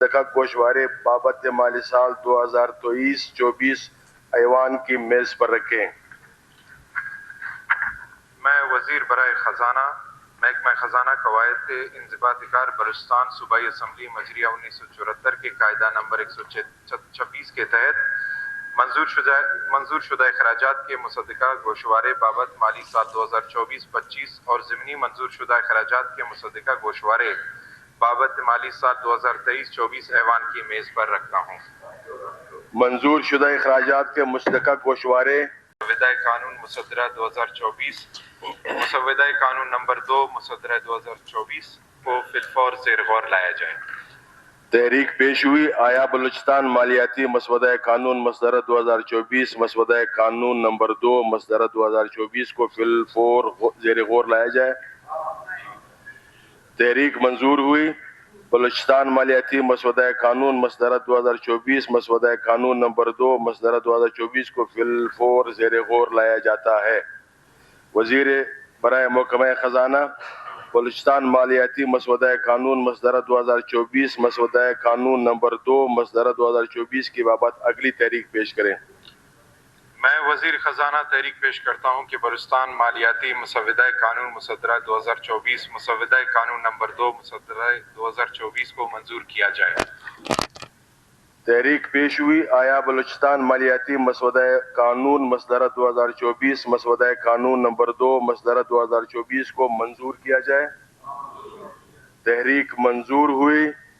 مشترکہ گوشوارے بابت مالی سال 2023-24 ایوان کی میز پر رکھیں۔ میں وزیر برائے خزانہ محکمہ خزانہ قواعد کے انضباطی کار بلوچستان صوبائی اسمبلی مجریہ 1974 کے قاعدہ نمبر 126 کے تحت منظور شدہ اخراجات کے مصدقہ گوشوارے بابت مالی سال 2024-25 اور ضمنی منظور شدہ اخراجات کے مصدقہ گوشوارے بابت مالی سال 2023-24 ایوان کی میز پر رکھتا ہوں۔ منظور شدہ اخراجات کے مصدقہ گوشوارے مسودہ قانون مصدرہ 2024 مسودہ قانون نمبر 2 مصدرہ 2024 کو فی الفور زیر غور لایا جائے۔ تحریک پیش ہوئی، آیا بلوچستان مالیاتی مسودہ قانون مصدرہ 2024 مسودہ قانون نمبر 2 مصدرہ 2024 کو فی الفور زیر غور لایا جائے۔ تحریک منظور ہوئی، بلوچستان مالیاتی مسودہ قانون مصدرہ 2024 مسودہ قانون نمبر 2 مصدرہ 2024 کو فی الفور زیر غور لایا جاتا ہے۔ وزیر برائے محکمہ خزانہ بلوچستان مالیاتی مسودہ قانون مصدرہ 2024 مسودہ قانون نمبر 2 مصدرہ 2024 کی بابت اگلی تحریک پیش کریں۔ میں وزیر خزانہ تحریک پیش کرتا ہوں کہ بلوچستان مالیاتی مسودہ قانون مصدرہ 2024 مسودہ قانون نمبر 2 مصدرہ 2024 کو منظور کیا جائے۔ تحریک پیش ہوئی، آیا بلوچستان مالیاتی مسودہ قانون مصدرہ 2024 مسودہ قانون نمبر 2 مصدرہ 2024 کو منظور کیا جائے۔ تحریک منظور ہوئی،